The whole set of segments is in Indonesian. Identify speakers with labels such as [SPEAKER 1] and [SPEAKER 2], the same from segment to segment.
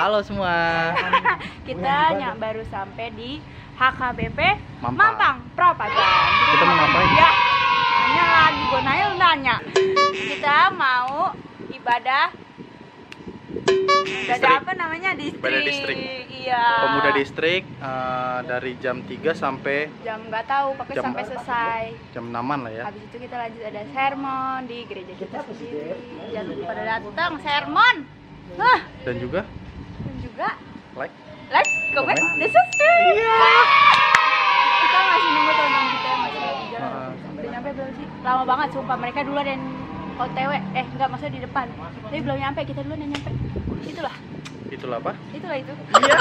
[SPEAKER 1] Halo semua.
[SPEAKER 2] Kita baru sampai di HKBP
[SPEAKER 1] Mampang.
[SPEAKER 2] Mampang Perapatan.
[SPEAKER 1] Kita mau ngapain?
[SPEAKER 2] Ya, nanya lagi, gue nanya. Kita mau ibadah apa namanya?
[SPEAKER 1] Ibadah distrik.
[SPEAKER 2] Iya.
[SPEAKER 1] Pemuda distrik dari jam 3 sampai
[SPEAKER 2] Jam nggak tahu, pokoknya
[SPEAKER 1] Jam-
[SPEAKER 2] sampai selesai.
[SPEAKER 1] jam 6-an lah ya.
[SPEAKER 2] Habis itu kita lanjut ada sermon di gereja kita sendiri. Jangan lupa pada datang sermon.
[SPEAKER 1] Dan juga
[SPEAKER 2] Dan juga
[SPEAKER 1] like.
[SPEAKER 2] comment,
[SPEAKER 1] Comment.
[SPEAKER 2] dan subscribe. Kita masih nunggu teman-teman kita yang masih lagi jalan. Udah nyampe belum sih? Lama banget sumpah, mereka duluan dan OTW. Enggak, maksudnya di depan. Tapi belum nyampe, kita duluan yang nyampe. Itulah
[SPEAKER 1] Itulah apa?
[SPEAKER 2] itu. Iya.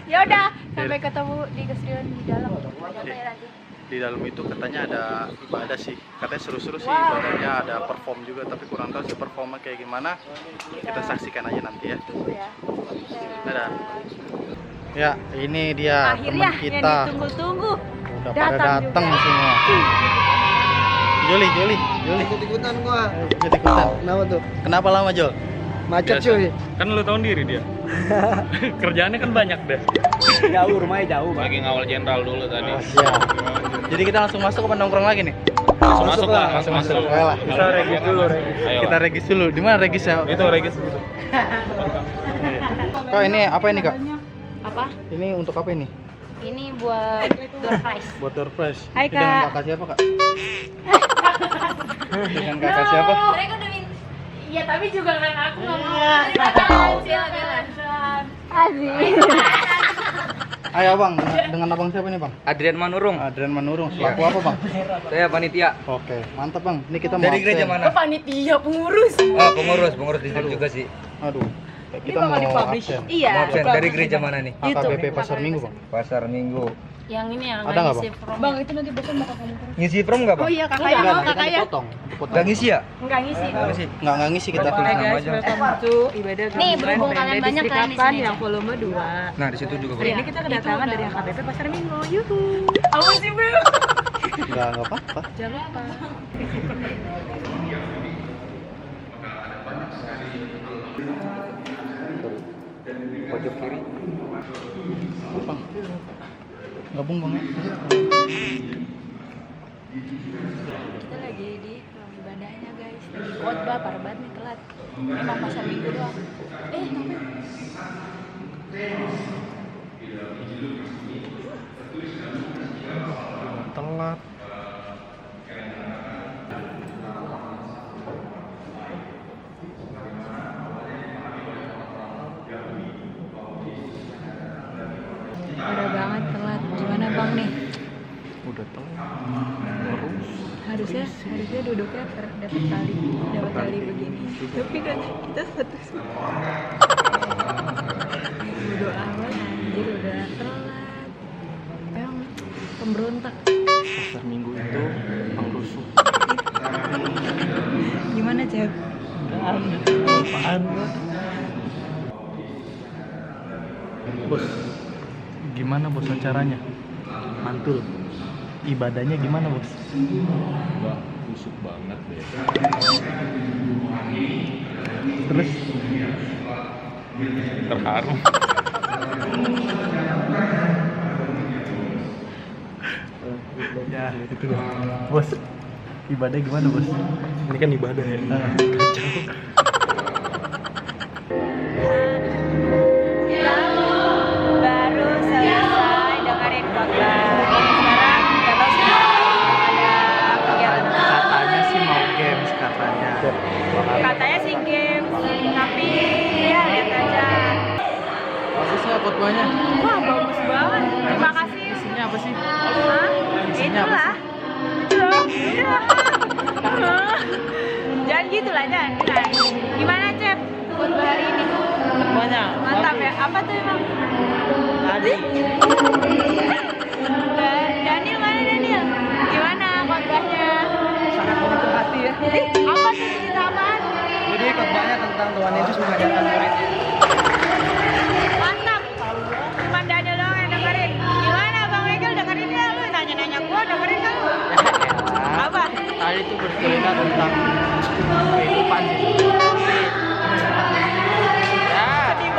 [SPEAKER 2] Ya udah, sampai ketemu di keserian di dalam. Sampai nanti.
[SPEAKER 1] Di dalam itu katanya ada ibadah sih. Katanya seru-seru sih
[SPEAKER 2] Wow.
[SPEAKER 1] ibadahnya, ada perform juga, tapi kurang tahu sih performnya kayak gimana. Kita saksikan aja nanti ya.
[SPEAKER 2] Ya.
[SPEAKER 1] Dadah. Ya, ini dia
[SPEAKER 2] Akhirnya
[SPEAKER 1] teman
[SPEAKER 2] yang
[SPEAKER 1] kita.
[SPEAKER 2] ditunggu-tunggu.
[SPEAKER 1] Udah pada datang
[SPEAKER 2] juga.
[SPEAKER 1] semua. Joli.
[SPEAKER 3] Ikut-ikutan gua.
[SPEAKER 1] Ikut-ikutan.
[SPEAKER 3] Kenapa tuh?
[SPEAKER 1] Kenapa lama, Jol?
[SPEAKER 3] Macet
[SPEAKER 4] Biasa.
[SPEAKER 3] cuy.
[SPEAKER 4] Kan lu tahu diri dia. Kerjaannya kan banyak deh.
[SPEAKER 3] Jauh, rumahnya jauh.
[SPEAKER 4] Lagi ngawal jenderal dulu tadi.
[SPEAKER 1] Siap. Jadi kita langsung masuk apa nongkrong lagi nih?
[SPEAKER 4] Langsung masuk lah, langsung masuk.
[SPEAKER 1] Ayolah.
[SPEAKER 3] Kita regis dulu.
[SPEAKER 4] Ayo.
[SPEAKER 1] Kita regis dulu. Di mana regisnya?
[SPEAKER 4] Itu regis gitu.
[SPEAKER 1] Kak, ini apa ini, Kak?
[SPEAKER 2] Apa?
[SPEAKER 1] Ini untuk apa ini?
[SPEAKER 2] Ini buat door prize.
[SPEAKER 1] Buat door prize.
[SPEAKER 2] Hai,
[SPEAKER 1] Itu dengan
[SPEAKER 2] Kak.
[SPEAKER 1] kakak siapa, Kak? Dengan kakak siapa?
[SPEAKER 2] Mereka udah minta. Iya, tapi juga kan aku nggak mau. Asik.
[SPEAKER 1] Ayo, Bang. Dengan abang siapa nih, Bang?
[SPEAKER 3] Adrian Manurung.
[SPEAKER 1] Adrian Manurung. Selaku apa, Bang?
[SPEAKER 3] Saya panitia.
[SPEAKER 1] Oke, mantap, Bang. Ini kita mau
[SPEAKER 3] Dari gereja
[SPEAKER 1] absen.
[SPEAKER 3] mana?
[SPEAKER 2] Panitia pengurus.
[SPEAKER 3] Oh, pengurus di sini juga sih.
[SPEAKER 1] Aduh. Kita
[SPEAKER 2] bakal
[SPEAKER 1] mau
[SPEAKER 2] dipublish.
[SPEAKER 1] absen.
[SPEAKER 2] Iya.
[SPEAKER 3] Mau absen dari gereja mana nih?
[SPEAKER 1] HKBP Pasar Minggu, Bang.
[SPEAKER 3] Pasar Minggu.
[SPEAKER 2] Yang ini yang
[SPEAKER 1] Ada nggak, Bang?
[SPEAKER 2] Bang, itu nanti bosan bakal kamu terus.
[SPEAKER 3] Ngisi prom enggak, Bang?
[SPEAKER 2] Oh iya, kakaknya mau,
[SPEAKER 1] Kita
[SPEAKER 2] kakaknya.
[SPEAKER 1] dipotong.
[SPEAKER 3] Enggak ngisi ya?
[SPEAKER 2] Enggak ngisi.
[SPEAKER 3] Enggak ngisi.
[SPEAKER 1] Nggak ngisi kita.
[SPEAKER 3] Tulis nama aja.
[SPEAKER 5] Itu ibadah
[SPEAKER 2] Nih, berhubung kalian banyak kan di sini.
[SPEAKER 5] yang volume 2.
[SPEAKER 3] Nah, di situ juga
[SPEAKER 5] Hari
[SPEAKER 3] boleh.
[SPEAKER 5] ini kita kedatangan dari HKBP Pasar Minggu. Yuhu.
[SPEAKER 2] Apa sih, Bro?
[SPEAKER 1] Nggak apa-apa.
[SPEAKER 5] Jangan lupa.
[SPEAKER 3] Pojok kiri.
[SPEAKER 1] Bang. Gabung, Bang.
[SPEAKER 2] Kita lagi di ruang ibadahnya, guys. Lagi khotbah, parah banget nih telat. Emang pasar minggu doang. Ngapain?
[SPEAKER 1] Telat.
[SPEAKER 5] Parah banget telat. Gimana Bang nih?
[SPEAKER 1] Udah telat. Terus.
[SPEAKER 5] Harusnya duduknya dapat tali begini. Tapi kan kita satu bodo amat anjir udah telat. Emang pemberontak.
[SPEAKER 1] Pasar Minggu itu pengrusuh.
[SPEAKER 5] Gimana Cep?
[SPEAKER 1] Apaan? Bos, gimana bos acaranya? Mantul. Ibadahnya gimana bos?
[SPEAKER 4] Enggak, busuk banget deh.
[SPEAKER 1] Terus
[SPEAKER 4] Terharu.
[SPEAKER 1] ya itu loh. Bos, ibadah gimana bos?
[SPEAKER 4] Ini kan ibadah ya.
[SPEAKER 2] Baru selesai dengerin khotbah. Sekarang nggak tahu sih ada kegiatan apa.
[SPEAKER 1] Katanya sih mau games katanya.
[SPEAKER 2] Katanya sih games, tapi ya lihat aja.
[SPEAKER 1] Bagus ya khotbahnya.
[SPEAKER 2] Wah, bagus banget. Terima kasih.
[SPEAKER 1] Isinya apa sih?
[SPEAKER 2] Hah?
[SPEAKER 1] Isinya apa
[SPEAKER 2] Itulah. Jangan gitu lah, jangan. Gimana, Cep? Khotbah hari ini?
[SPEAKER 1] Khotbahnya
[SPEAKER 2] Mantap ya. Apa tuh emang?
[SPEAKER 1] tadi.
[SPEAKER 2] Daniel mana Daniel? Gimana khotbahnya?
[SPEAKER 3] Sangat menyentuh hati ya.
[SPEAKER 2] Apa tuh cerita apaan?
[SPEAKER 3] Jadi khotbahnya tentang Tuhan Yesus mengajarkan muridnya.
[SPEAKER 2] Mantap. Cuman Daniel doang yang dengerin. Gimana Bang Michael dengerin ya? Lu nanya-nanya gua dengerin kan? Apa?
[SPEAKER 1] Tadi itu bercerita tentang kehidupan sih. Ya,
[SPEAKER 2] Sedih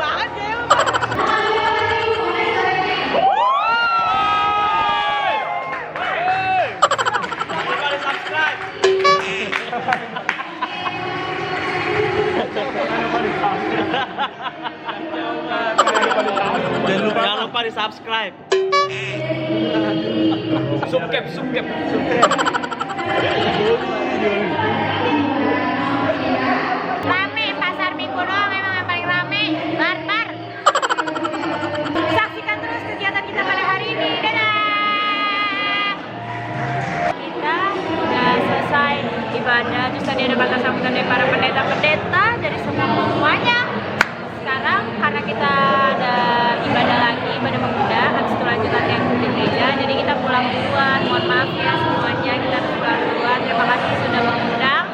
[SPEAKER 4] lupa di subscribe. Subscribe.
[SPEAKER 2] Rame, pasar minggu doang memang yang paling rame. Barbar. Saksikan terus kegiatan kita pada hari ini. Dadah. Kita udah selesai ibadah. Terus tadi ada batas sambutan dari para pendeta-pendeta dari semua semuanya. Sekarang karena kita ada ibadah lagi, ibadah pemuda, habis itu lanjut latihan di gereja. Jadi kita pulang duluan. Mohon maaf ya semuanya, kita harus pulang duluan. Terima kasih sudah mengundang.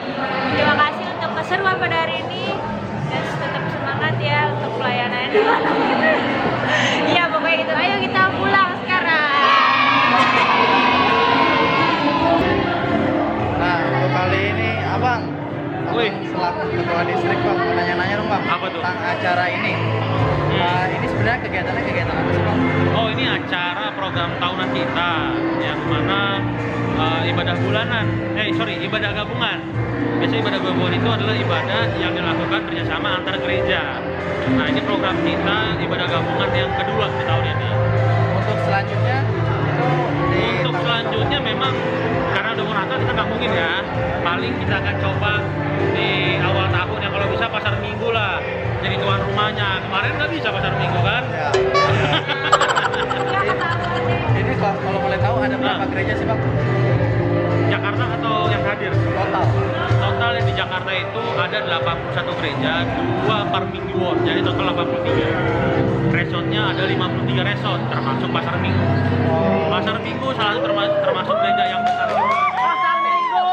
[SPEAKER 2] Terima kasih untuk keseruan pada hari ini. Dan tetap semangat ya untuk pelayanan. Iya pokoknya gitu. Ayo kita pulang sekarang.
[SPEAKER 1] Nah, untuk kali ini Abang
[SPEAKER 4] Wih.
[SPEAKER 1] selaku ketua distrik Bang, mau nanya-nanya dong Bang
[SPEAKER 4] Apa tuh?
[SPEAKER 1] tentang acara ini. Ini sebenarnya kegiatannya kegiatan apa sih Bang?
[SPEAKER 4] Oh, ini acara program tahunan kita yang mana ibadah bulanan. Ibadah gabungan. Biasanya ibadah gabungan itu adalah ibadah yang dilakukan bersama antar gereja. Nah, ini program kita ibadah gabungan yang kedua di tahun ini.
[SPEAKER 1] Untuk selanjutnya itu di
[SPEAKER 4] Untuk selanjutnya memang karena udah mau Natal kita nggak mungkin ya. Paling kita akan coba di awal tahun yang kalau bisa pasar minggu lah. Jadi tuan rumahnya. Kemarin nggak bisa pasar minggu kan?
[SPEAKER 1] ya. Ini kalau boleh tahu ada berapa gereja sih Bang?
[SPEAKER 4] Jakarta atau yang hadir?
[SPEAKER 1] Total.
[SPEAKER 4] Total yang di Jakarta itu ada 81 gereja, 2 per mingguan, jadi total 83. Resotnya ada 53 resort, termasuk pasar minggu. Pasar minggu salah satu termasuk gereja yang besar. Pasar minggu!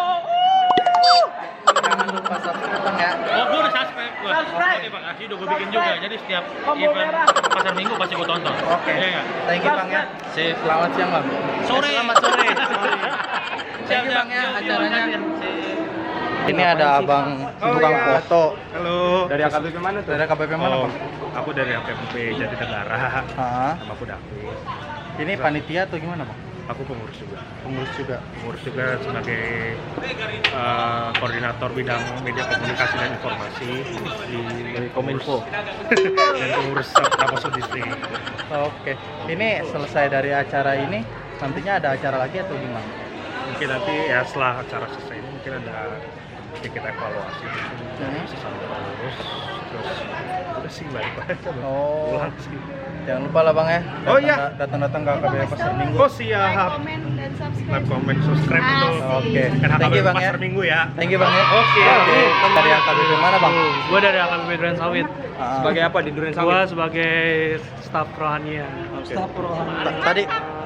[SPEAKER 1] Jangan lupa subscribe Bang ya.
[SPEAKER 4] Oh, gue udah subscribe. Oke, Pak Kasih udah gue bikin juga. Jadi setiap event pasar minggu pasti gue tonton.
[SPEAKER 1] Oke.
[SPEAKER 4] Iya nggak?
[SPEAKER 1] Thank you Bang ya.
[SPEAKER 4] Sip.
[SPEAKER 1] Selamat siang Bang.
[SPEAKER 4] Sore.
[SPEAKER 1] Selamat sore. Thank you Bang ya acaranya. Ini ada Abang tukang foto.
[SPEAKER 6] Halo.
[SPEAKER 3] Dari AKBP mana tuh?
[SPEAKER 1] Dari KPP mana
[SPEAKER 6] Oh,
[SPEAKER 1] Bang?
[SPEAKER 6] aku dari AKBP Jatinegara.
[SPEAKER 1] Ah,
[SPEAKER 6] Nama aku David.
[SPEAKER 1] ini panitia atau gimana Bang?
[SPEAKER 6] Aku pengurus juga.
[SPEAKER 1] Pengurus juga.
[SPEAKER 6] Pengurus juga sebagai koordinator bidang media komunikasi dan informasi di
[SPEAKER 1] Kominfo.
[SPEAKER 6] dan pengurus Kapolsek Distrik.
[SPEAKER 1] Oke. Ini selesai dari acara ini, nantinya ada acara lagi atau gimana?
[SPEAKER 6] Mungkin nanti ya setelah acara selesai ini mungkin ada sedikit evaluasi dari sesama pengurus. Terus udah sih balik aja.
[SPEAKER 1] Oh.
[SPEAKER 6] Pulang sih.
[SPEAKER 1] Jangan lupa lah Bang ya.
[SPEAKER 6] Oh, iya.
[SPEAKER 1] Datang-datang ke KBP Pasar Minggu.
[SPEAKER 6] Oh siap.
[SPEAKER 2] Komen dan subscribe.
[SPEAKER 6] Like, comment, subscribe itu.
[SPEAKER 1] Oke.
[SPEAKER 6] Kan
[SPEAKER 1] Thank you
[SPEAKER 6] AKBP
[SPEAKER 1] Bang ya.
[SPEAKER 6] Pasar Minggu ya.
[SPEAKER 1] Thank you Bang ya.
[SPEAKER 6] Oke.
[SPEAKER 1] Dari KBP mana Bang?
[SPEAKER 4] Gue dari AKBP Duren Sawit.
[SPEAKER 3] Sebagai apa di Duren
[SPEAKER 4] Gue
[SPEAKER 3] Sawit?
[SPEAKER 4] sebagai staf rohanian.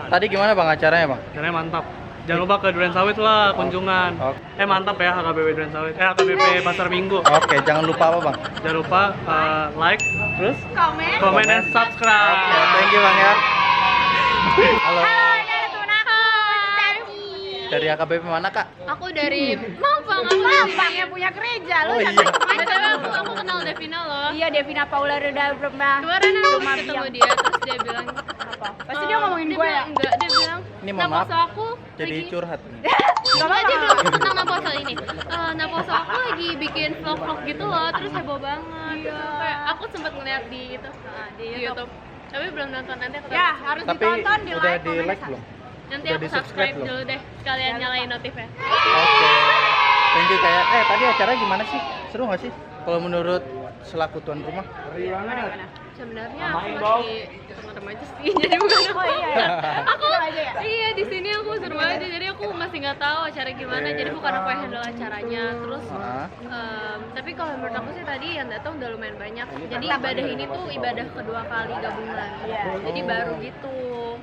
[SPEAKER 1] Tadi gimana Bang acaranya Bang?
[SPEAKER 4] Caranya mantap. Jangan lupa ke Duren Sawit lah kunjungan.
[SPEAKER 1] Oke.
[SPEAKER 4] Mantap ya AKBP Duren Sawit. AKBP Pasar Minggu.
[SPEAKER 1] Oke, jangan lupa apa Bang?
[SPEAKER 4] Jangan lupa like, terus
[SPEAKER 2] Komen.
[SPEAKER 4] komen dan subscribe.
[SPEAKER 1] Oke, thank you Bang ya. Halo.
[SPEAKER 2] Halo, dari temen aku.
[SPEAKER 1] Dari AKBP mana Kak?
[SPEAKER 7] Aku dari Mampang, aku dari
[SPEAKER 2] Bang yang punya gereja lu.
[SPEAKER 1] Oh,
[SPEAKER 2] yang
[SPEAKER 1] iya.
[SPEAKER 7] BTW aku kenal Devina loh.
[SPEAKER 2] Iya, Devina Paula udah pernah.
[SPEAKER 7] Kemarin aku
[SPEAKER 2] Rumah
[SPEAKER 7] ketemu
[SPEAKER 2] biang.
[SPEAKER 7] dia terus dia bilang
[SPEAKER 2] Apa? Pasti dia ngomongin
[SPEAKER 7] dia
[SPEAKER 2] gue ya.
[SPEAKER 7] bilang, enggak, dia bilang
[SPEAKER 1] Ini mohon maaf.
[SPEAKER 7] naposo aku
[SPEAKER 1] Jadi
[SPEAKER 7] lagi
[SPEAKER 1] curhat nih.
[SPEAKER 7] enggak, dia bilang tentang naposo ini. Naposo aku lagi bikin vlog-vlog gitu loh, terus heboh banget. Terus kayak aku sempat ngeliat di itu di YouTube. Tapi belum nonton, nanti aku
[SPEAKER 2] Ya, harus
[SPEAKER 1] Tapi
[SPEAKER 2] ditonton, di
[SPEAKER 1] udah
[SPEAKER 2] like,
[SPEAKER 1] di
[SPEAKER 2] komen,
[SPEAKER 1] like
[SPEAKER 2] dan
[SPEAKER 1] belum?
[SPEAKER 7] nanti
[SPEAKER 1] udah
[SPEAKER 7] aku
[SPEAKER 1] di-subscribe
[SPEAKER 7] subscribe
[SPEAKER 1] belum?
[SPEAKER 7] dulu deh, sekalian nyalain notifnya.
[SPEAKER 1] Oke. Thank you kayak. Tadi acara gimana sih? Seru nggak sih? Kalau menurut selaku tuan rumah?
[SPEAKER 7] Sebenarnya aku masih remaja sih, jadi bukan aku.
[SPEAKER 2] Oh iya ya.
[SPEAKER 7] Aku iya di sini aku seru aja, jadi aku masih nggak tahu acara gimana, jadi bukan aku yang handle acaranya. Terus
[SPEAKER 1] Ah.
[SPEAKER 7] tapi kalau menurut aku sih tadi yang datang udah lumayan banyak, jadi ibadah ini tuh ibadah kedua kali gabungan, jadi baru gitu.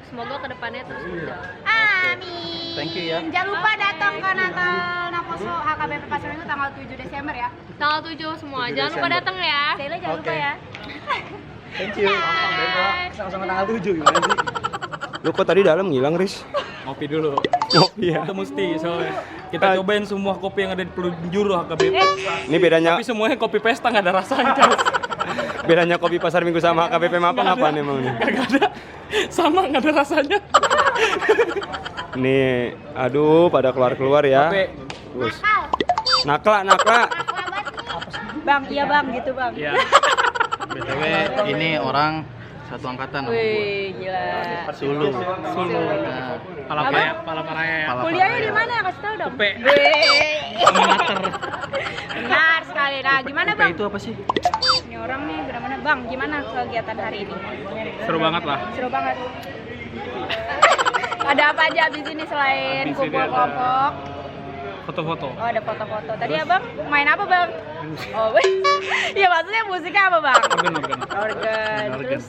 [SPEAKER 7] Semoga kedepannya terus berjalan.
[SPEAKER 2] Amin.
[SPEAKER 1] Thank you ya.
[SPEAKER 2] Jangan lupa datang ke Natal Naposo HKBP Pasar Minggu tanggal 7 Desember ya.
[SPEAKER 7] Tanggal 7 semua,
[SPEAKER 1] 7
[SPEAKER 7] jangan lupa
[SPEAKER 1] Desember.
[SPEAKER 7] datang ya.
[SPEAKER 2] Sheila jangan
[SPEAKER 1] Oke.
[SPEAKER 2] lupa ya.
[SPEAKER 1] Thank you.
[SPEAKER 3] Sama-sama tanggal 7 gimana sih?
[SPEAKER 8] Lu kok tadi dalam ngilang, Riz?
[SPEAKER 9] Ngopi dulu.
[SPEAKER 8] Ngopi ya.
[SPEAKER 9] Itu mesti soalnya. Kita cobain semua kopi yang ada di penjuru HKBP.
[SPEAKER 8] Ini bedanya
[SPEAKER 9] Tapi semuanya kopi pesta nggak ada rasanya. Cas.
[SPEAKER 8] bedanya kopi Pasar Minggu sama KBP Mampang apa nih emang nih?
[SPEAKER 9] Nggak ada. Sama nggak ada rasanya.
[SPEAKER 8] Nih, aduh pada keluar-keluar ya.
[SPEAKER 9] Kopi.
[SPEAKER 8] Terus. Nakla.
[SPEAKER 5] Bang, iya bang, gitu bang.
[SPEAKER 9] Iya.
[SPEAKER 1] BTW ini orang satu angkatan sama gua.
[SPEAKER 2] Wih, gila.
[SPEAKER 1] Sulu. Nah,
[SPEAKER 9] Palaparaya ya.
[SPEAKER 2] Kuliahnya di mana? Kasih tahu dong.
[SPEAKER 9] UP.
[SPEAKER 2] Benar sekali. Nah, gimana
[SPEAKER 1] UP
[SPEAKER 2] Bang?
[SPEAKER 1] itu apa sih?
[SPEAKER 2] Ini orang nih benar-benar Bang, gimana kegiatan hari ini?
[SPEAKER 9] Seru banget lah.
[SPEAKER 2] Seru banget. Ada apa aja abis ini selain
[SPEAKER 9] Abis ini
[SPEAKER 2] kumpul
[SPEAKER 9] ada-
[SPEAKER 2] kelompok?
[SPEAKER 9] Foto-foto.
[SPEAKER 2] Oh, ada foto-foto. Tadi Abang main apa, Bang? Oh, iya maksudnya musiknya apa, Bang?
[SPEAKER 9] Organ.
[SPEAKER 2] Organ. Terus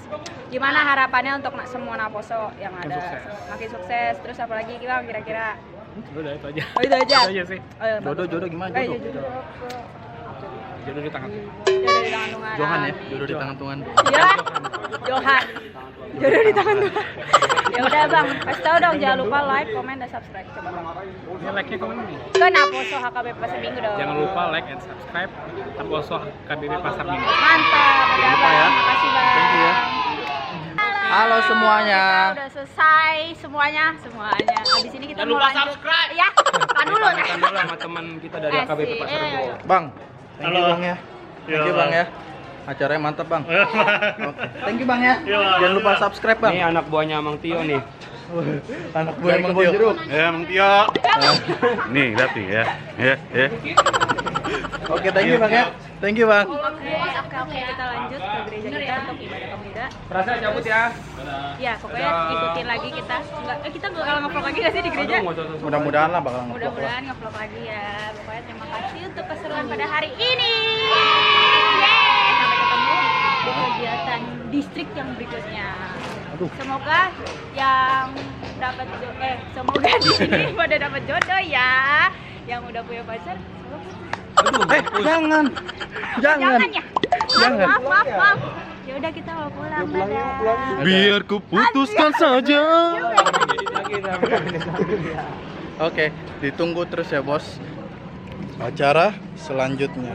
[SPEAKER 2] gimana harapannya untuk semua Naposo yang ada?
[SPEAKER 9] sukses.
[SPEAKER 2] Makin sukses. Terus apalagi Bang kira-kira?
[SPEAKER 9] Udah itu aja.
[SPEAKER 2] Oh, itu aja.
[SPEAKER 9] Itu aja sih.
[SPEAKER 2] Oh, iya, bagus.
[SPEAKER 1] Jodoh gimana
[SPEAKER 2] Eh,
[SPEAKER 1] jodoh?
[SPEAKER 2] jodoh.
[SPEAKER 9] Jodoh di tangan.
[SPEAKER 2] Jodoh di tangan Tuhan.
[SPEAKER 1] Johan ya,
[SPEAKER 2] Amin.
[SPEAKER 1] jodoh di tangan Tuhan.
[SPEAKER 2] Ya, Johan. Jodoh di tangan Tuhan. Ya udah Bang, kasih tahu dong jangan lupa like, comment, dan subscribe coba Bang.
[SPEAKER 9] Ini like-nya komen nih.
[SPEAKER 2] Ke Naposo HKBP Pasar Minggu dong.
[SPEAKER 9] Jangan lupa like and subscribe Naposo KBP Pasar Minggu.
[SPEAKER 2] Mantap, udah Bang.
[SPEAKER 1] ya.
[SPEAKER 2] Makasih Bang.
[SPEAKER 1] Thank you ya. Halo semuanya.
[SPEAKER 2] Kita udah selesai semuanya. Habis ini kita mau lanjut. Subscribe. Ya, tahan dulu.
[SPEAKER 3] Pamitan dulu sama teman kita dari AKBP Pasar Minggu.
[SPEAKER 1] Bang, thank you Bang ya. Thank you Bang ya. Acaranya mantap Bang. Oke, thank you Bang ya. Jangan lupa subscribe Bang.
[SPEAKER 3] Ini anak buahnya Mang Tio nih.
[SPEAKER 1] Anak gue emang Tio.
[SPEAKER 6] Ya, Mang Tio. Nih, lihat nih ya. Ya.
[SPEAKER 1] Oke, thank you Bang ya. Thank you Bang.
[SPEAKER 2] Oke, kita lanjut ke gereja kita untuk ibadah pemuda.
[SPEAKER 3] Rasa cabut ya.
[SPEAKER 2] Ya, pokoknya ikutin lagi kita. Kita bakal nge-vlog lagi gak sih di gereja?
[SPEAKER 1] Mudah-mudahan lah bakal nge-vlog lah.
[SPEAKER 2] Mudah-mudahan nge-vlog lagi ya. Pokoknya terima kasih untuk keseruan pada hari ini. Yeay! Sampai ketemu di kegiatan distrik yang berikutnya. Semoga yang dapat semoga di sini pada dapat jodoh ya. Yang udah punya pacar,
[SPEAKER 1] Jangan. Jangan.
[SPEAKER 2] ya.
[SPEAKER 1] Jangan.
[SPEAKER 2] Maaf. Ya udah kita mau pulang. Dadah.
[SPEAKER 6] Biar kuputuskan saja.
[SPEAKER 1] Oke, ditunggu terus ya bos. Acara selanjutnya.